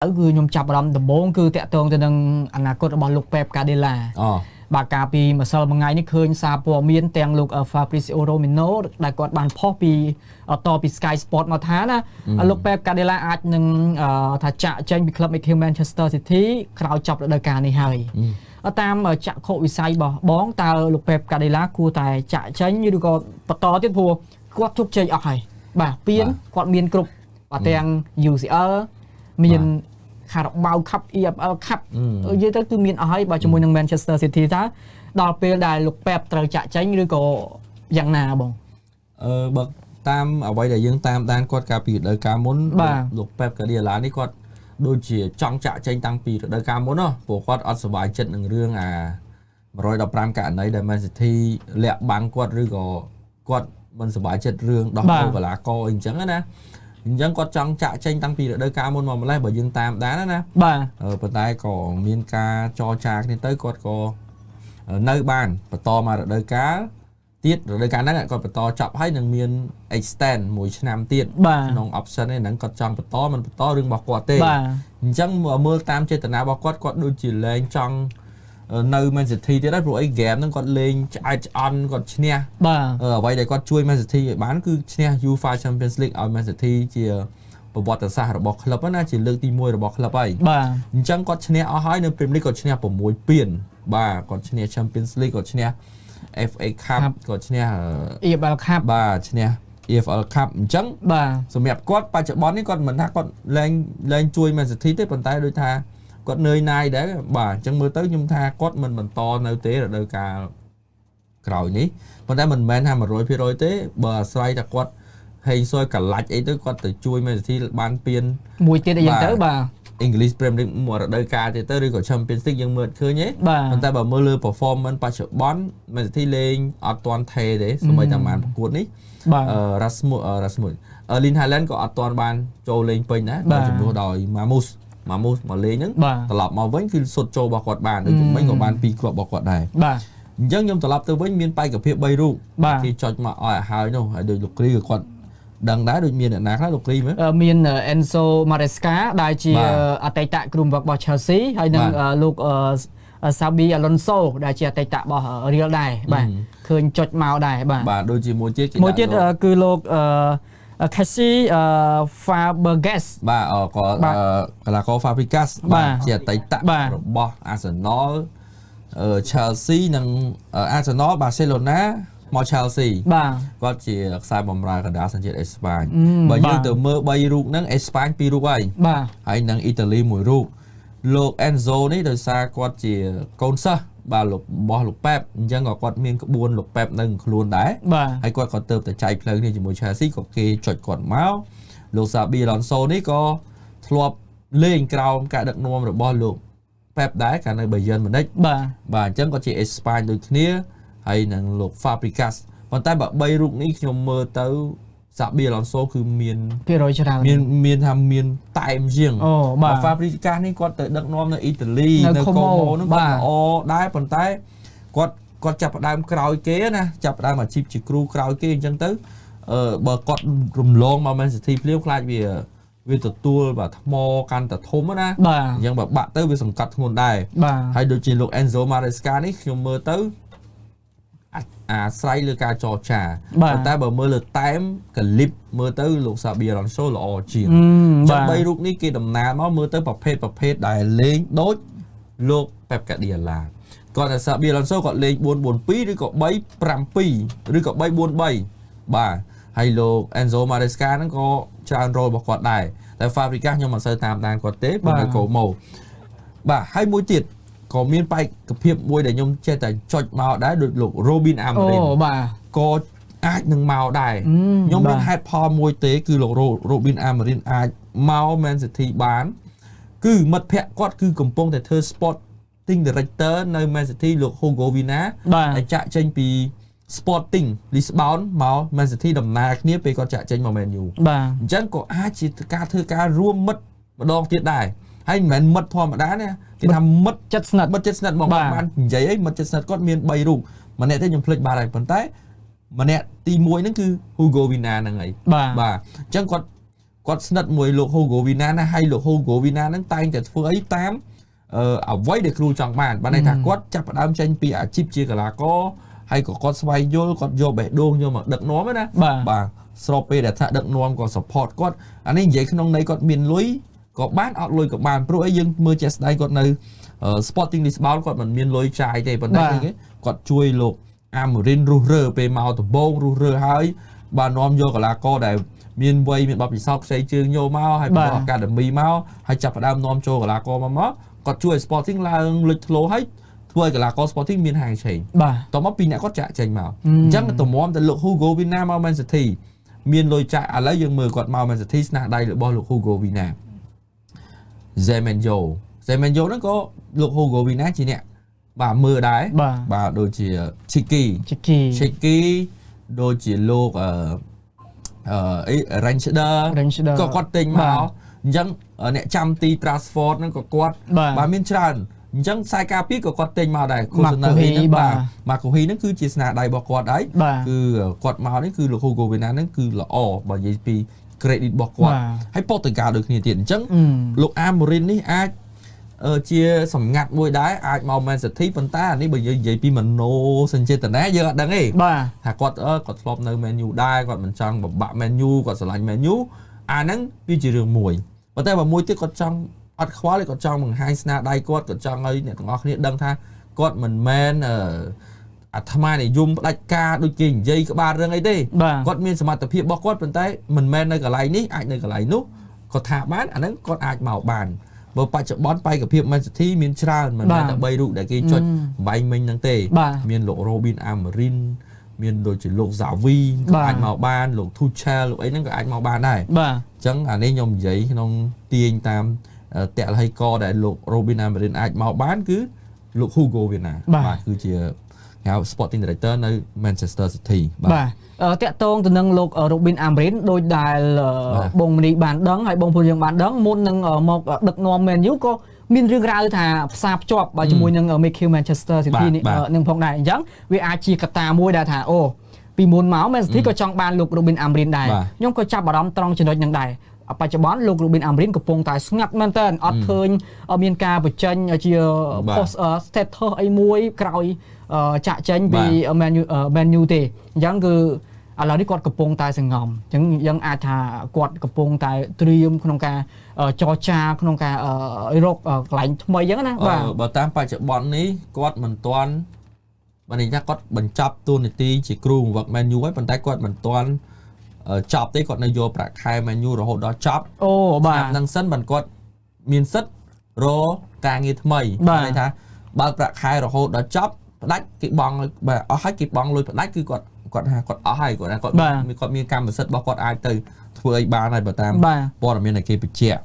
cứ nhom chập rầm tầm bốn cứ tẹt tường từ đằng anh nào có bảo lục Pep Guardiola bà cà pi mà sau một ngày ní khơi xa po miên tèng lục ở Fabrizio Romano đại quạt bàn pop pi ở to pi Sky Sport mà thá na lục Pep Guardiolaអាចនឹងថាចាក់ចេញពីក្លឹប Manchester City ក្រោយចប់រដូវកាលនេះហើយតាមចាក់ខុវិស័យរបស់បងតើលោក Pep Guardiola គួរតែចាក់ចេញឬក៏បន្តទៀតព្រោះគាត់ជោគជ័យអស់ហើយបាទពៀនគាត់មានគ្រប់ទាំង UCL មានខារបាវខាប់ EFL ខាប់និយាយទៅគឺមានអស់ហើយបើជាមួយនឹង Manchester City តើដល់ពេលដែលលោក Pep ត្រូវចាក់ចេញឬក៏យ៉ាងណាបងបើតាមអ្វីដែលយើងតាមដានគាត់កាលពីរដូវកាលមុនលោក Pep Guardiola នេះគាត់ដូចជាចង់ចាក់ចេញតាំងពីរដូវកាលមុនព្រោះគាត់អត់សប្បាយចិត្តនឹងរឿង115ករណីដែល Man City លាក់បាំងគាត់ឬក៏គាត់មិនសប្បាយចិត្តរឿងដោះដូរកីឡាករអីអញ្ចឹងណាអញ្ចឹងគាត់ចង់ចាក់ចេញតាំងពីរដូវកាលមុនមកម្លេះបើយើងតាមដានណាបាទប៉ុន្តែក៏មានការចរចាគ្នាទៅគាត់ក៏នៅបានបន្តមករដូវកាលទៀតរដូវកាលហ្នឹងគាត់បន្តចប់ហើយនឹងមាន extend មួយឆ្នាំទៀតក្នុង option ហ្នឹងគាត់ចង់បន្តមិនបន្តរឿងរបស់គាត់ទេអញ្ចឹងមើលតាមចេតនារបស់គាត់ដូចជាលែងចង់នៅ Man City ទៀតហើយព្រោះអី game ហ្នឹងគាត់លេងឆ្អែតឆ្អន់គាត់ឈ្នះអ្វីដែលគាត់ជួយ Man City ឲ្យបានគឺឈ្នះ UEFA Champions League ឲ្យ Man City ជាប្រវត្តិសាស្ត្ររបស់ក្លឹបណាជាលើកទី1របស់ក្លឹបហើយអញ្ចឹងគាត់ឈ្នះអស់ហើយនៅ Premier League គាត់ឈ្នះ6ពានបាទគាត់ឈ្នះ Champions League គាត់ឈ្នះ FA Cup គាត់ឈ្នះ EFL Cup បាទឈ្នះ EFL Cup អញ្ចឹងបាទសម្រាប់គាត់បច្ចុប្បន្ននេះគាត់មិនថាគាត់លែងជួយ Man City ទេប៉ុន្តែដូចថាគាត់នឿយណាយដែរបាទអញ្ចឹងមើលទៅខ្ញុំថាគាត់មិនបន្តនៅទេរដូវកាលក្រោយនេះប៉ុន្តែមិនមែនថា 100% ទេបើអាស្រ័យតែគាត់ហេងស៊យកលាច់អីទៅគាត់ទៅជួយ Man City បានពានមួយទៀតអីយ៉ាងទៅបាទEnglish Premier League មួយរដូវកាលទៀតទៅឬក៏ Champions League យើងមើលឃើញទេប៉ុន្តែបើមើលលើ performance បច្ចុប្បន្ន Man City លេងអត់ទាន់ថេទេសូម្បីតែបានប្រកួតនេះRasmus Erling Haaland ក៏អត់ទាន់បានចូលលេងពេញដែរដោយជំនួសដោយ Mamus មកលេងហ្នឹងត្រឡប់មកវិញគឺសុទ្ធចូលរបស់គាត់បានដូចមិញក៏បាន2គ្រាប់របស់គាត់ដែរបាទអញ្ចឹងខ្ញុំត្រឡប់ទៅវិញមានបេក្ខភាព3រូបគេចុចមកឲ្យហើយនោះហើយដូចលោកគ្រីក៏គាត់ដឹងដែរដូចមានអ្នកណាខ្លះលោកគ្រីមើលមាន Enzo Maresca ដែលជាអតីតគ្រូបង្វឹករបស់ Chelsea ហើយនឹងលោកXabi Alonso ដែលជាអតីតរបស់ Real ដែរបាទឃើញចុចមកដែរបាទដូចជាមួយទៀតគឺលោក Casey Fabregas បាទក៏កីឡាករ Fabregas បាទជាអតីតរបស់ Arsenal Chelsea និង Arsenal Barcelona មក Chelsea បាទគាត់ជាខ្សែបម្រើកណ្ដាលសញ្ជាតិអេស្ប៉ាញបើយើងទៅមើល3រូបហ្នឹងអេស្ប៉ាញ2រូបហើយនិងអ៊ីតាលី1រូបលោក Enzo នេះដោយសារគាត់ជាកូនសិស្សបាទរបស់លោក Pep អញ្ចឹងក៏គាត់មានក្បួនលោក Pep នៅខ្លួនដែរហើយគាត់ក៏ទៅតែចែកផ្លូវនេះជាមួយ Chelsea ក៏គេចុចគាត់មកលោក Xabi Alonso នេះក៏ធ្លាប់លេងក្រោមការដឹកនាំរបស់លោក Pep ដែរកាលនៅ Bayern Munich បាទអញ្ចឹងក៏ជាអេស្ប៉ាញដូចគ្នាហើយនឹងលោក Fabregas ប៉ុន្តែបើ3រូបនេះខ្ញុំមើលទៅ Xabi Alonso គឺមាន200ច្រើនមានថាមានតែមជាងបាទ Fabregas នេះគាត់ទៅដឹកនាំនៅអ៊ីតាលីនៅកូម៉ូនោះគាត់ល្អដែរប៉ុន្តែគាត់ចាប់ផ្ដើមក្រោយគេណាចាប់ផ្ដើមអាជីពជាគ្រូក្រោយគេអញ្ចឹងទៅបើគាត់រំលងមក Man City ភ្លាមខ្លាចវាទទួលបាទថ្មកាន់តែធំណាអញ្ចឹងបើបាក់ទៅវាសង្កត់ធ្ងន់ដែរហើយដូចជាលោក Enzo Maresca នេះខ្ញុំមើលទៅអាស្រ័យលើការចរចាប៉ុន្តែបើមើលលើតែមកលីបមើលទៅលោក Xabi Alonso ល្អជាងចឹង3រូបនេះគេដំណើរមកមើលទៅប្រភេទដែលលេងដូចលោក Pep Guardiola គាត់ថា Xabi Alonso គាត់លេង 4-4-2 ឬក៏ 3-5-2 ឬក៏ 3-4-3 បាទហើយលោក Enzo Maresca ហ្នឹងក៏ច្រើនរ៉ូលរបស់គាត់ដែរតែ Fabregas ខ្ញុំមិនសូវតាមដានគាត់ទេព្រោះនៅកូម៉ូបាទហើយមួយទៀតក៏មានបេក្ខភាពមួយដែលខ្ញុំចេះតែចុចមកដែរដូចលោក Robin Amorim បាទក៏អាចនឹងមកដែរខ្ញុំមានហេតុផលមួយទេគឺលោក Robin Amorim អាចមក Man City បានគឺមិត្តភ័ក្តិគាត់គឺកំពុងតែធ្វើ Sporting Director នៅ Man City លោក Hugo Viana ដែលចាក់ចេញពី Sporting Lisbon មក Man City ដំណើរគ្នាពេលគាត់ចាក់ចេញមក Man U បាទអញ្ចឹងក៏អាចជាការធ្វើការរួមមិត្តម្ដងទៀតដែរហើយមិនមែនមិត្តធម្មតាណាគេថាមិត្តចិត្តស្និទ្ធមកបាននិយាយអីមិត្តចិត្តស្និទ្ធគាត់មាន3រូបម្នាក់ទេខ្ញុំភ្លេចបាត់ហើយប៉ុន្តែម្នាក់ទី1ហ្នឹងគឺ Hugo Viana ហ្នឹងហើយបាទអញ្ចឹងគាត់ គាត់ស្និទ្ធមួយលោក Hugo Viana ណាហើយលោក Hugo Viana ហ្នឹងតែងតែធ្វើអីតាមអ្វីដែលគ្រូចង់បានន័យថាគាត់ចាប់ផ្ដើមចេញពីអាជីពជាកីឡាករហើយក៏គាត់ស្វែងយល់គាត់យកបេះដូងយកមកដឹកនាំណាបាទស្របពេលដែលថាដឹកនាំក៏ support គាត់អានេះនិយាយក្នុងន័យគាត់មានលុយក៏បានអត់លុយក៏បានព្រោះអីយើងមើលជាក់ស្ដែងគាត់នៅ Sporting Lisbon គាត់មិនមានលុយចាយទេប៉ុន្តែគាត់ជួយលោក Amorim រុះរើពេលមកដំបូងរុះរើហើយបាននាំយកកីឡាករដែលមានវ័យមានបទពិសោធន៍ខ្ចីជើងយកមកហើយបង្កើត Academy មកហើយចាប់ផ្ដើមនាំចូលកីឡាករមកគាត់ជួយ Sporting ឡើងលេចធ្លោហើយធ្វើឲ្យកីឡាករ Sporting មានហាងឆេងតមកពីអ្នកគាត់ចាក់ចេញមកអញ្ចឹងតម្រាំទៅលោក Hugo Viana មក Man City មានលុយចាក់ឥឡូវយើងមើលគាត់មក Man City ស្នាដៃរបស់លោក Hugo Viana Semenyo ហ្នឹងក៏លោក Hugo Viana ជាអ្នកបាទមើលដែរបាទដូចជា Chiki ដូចជាលោកRangers ក៏គាត់ទិញមកអញ្ចឹងអ្នកចាំទី Trafford ហ្នឹងក៏គាត់បាទមានច្រើនអញ្ចឹងខ្សែការពារក៏គាត់ទិញមកដែរគូសនៅហ្នឹងបាទម៉ាកូហ៊ីហ្នឹងគឺជាស្នាដៃរបស់គាត់ហើយគឺគាត់មកនេះគឺលោក Hugo Viana ហ្នឹងគឺល្អបើនិយាយពី credit របស់គាត់ហើយប៉ូទុយហ្គាល់ដូចគ្នាទៀតអញ្ចឹងលោក Amorim នេះអាចជាសម្ងាត់មួយដែរអាចមក Man City ប៉ុន្តែអានេះបើយើងនិយាយពីមโนសញ្ចេតនាយើងអត់ដឹងទេថាគាត់ធ្លាប់នៅ Man U ដែរគាត់មិនចង់បំបាក់ Man U គាត់ស្រឡាញ់ Man U អាហ្នឹងវាជារឿងមួយប៉ុន្តែបើមួយទៀតគាត់ចង់អត់ខ្វល់ទេគាត់ចង់បង្ហាញស្នាដៃគាត់ចង់ឲ្យអ្នកទាំងអស់គ្នាដឹងថាគាត់មិនមែនអាត្មានិយមផ្ដាច់ការដូចគេនិយាយក្បាលរឿងអីទេគាត់មានសមត្ថភាពរបស់គាត់ប៉ុន្តែមិនមែននៅកន្លែងនេះអាចនៅកន្លែងនោះគាត់ថាបានអាហ្នឹងគាត់អាចមកបានបើបច្ចុប្បន្នបេក្ខភាព Man City មានច្រើនមិនមែនតែ3រូបដែលគេចុចបែងមិញហ្នឹងទេមានលោក Robin Amorim មានដូចជាលោក Xavi ក៏អាចមកបានលោក Tuchel លោកអីហ្នឹងក៏អាចមកបានដែរអញ្ចឹងអានេះខ្ញុំនិយាយក្នុងទាញតាមតលហីកដែលលោក Robin Amorim អាចមកបានគឺលោក Hugo Viana បាទគឺជាហៅ Sporting Director នៅ Manchester City បាទតាក់ទងទៅនឹងលោក Robin Amorim ដោយដែលបងមនីបានដឹងហើយបងប្អូនយើងបានដឹងមុននឹងមកដឹកនាំ Man U ក៏មានរឿងរ៉ាវថាផ្សារភ្ជាប់ជាមួយនឹង Mikel Manchester City នេះនឹងផងដែរអញ្ចឹងវាអាចជាកត្តាមួយដែលថាអូពីមុនមក Man City ក៏ចង់បានលោក Robin Amorim ដែរខ្ញុំក៏ចាប់អារម្មណ៍ត្រង់ចំណុចហ្នឹងដែរបច្ចុប្បន្នលោក Robin Amorim កំពុងតែស្ងាត់មែនតើអត់ឃើញមានការបញ្ចេញជា post status អីមួយក្រោយចាក់ចេញពី Man U ទេអញ្ចឹងគឺឥឡូវនេះគាត់កំពុងតែសង្ងំអញ្ចឹងយើងអាចថាគាត់កំពុងតែត្រៀមក្នុងការចរចាក្នុងការរកកន្លែងថ្មីអញ្ចឹងណាបាទបើតាមបច្ចុប្បន្ននេះគាត់មិនទាន់បើនិយាយថាគាត់បញ្ចប់តួនាទីជាគ្រូបង្វឹក Man U ហើយប៉ុន្តែគាត់មិនទាន់ចប់ទេគាត់នៅយកប្រាក់ខែ Man U រហូតដល់ចប់អូបាទហ្នឹងសិនបើគាត់មានសិទ្ធិរកការងារថ្មីន័យថាបើប្រាក់ខែរហូតដល់ចប់ផ្ដាច់គេបង់បាទអស់ហើយគេបង់លុយផ្ដាច់គឺគាត់ថាគាត់អស់ហើយគាត់មានកម្មសិទ្ធិរបស់គាត់អាចទៅធ្វើអីបានហើយបើតាមព័ត៌មានដែលគេបញ្ជាក់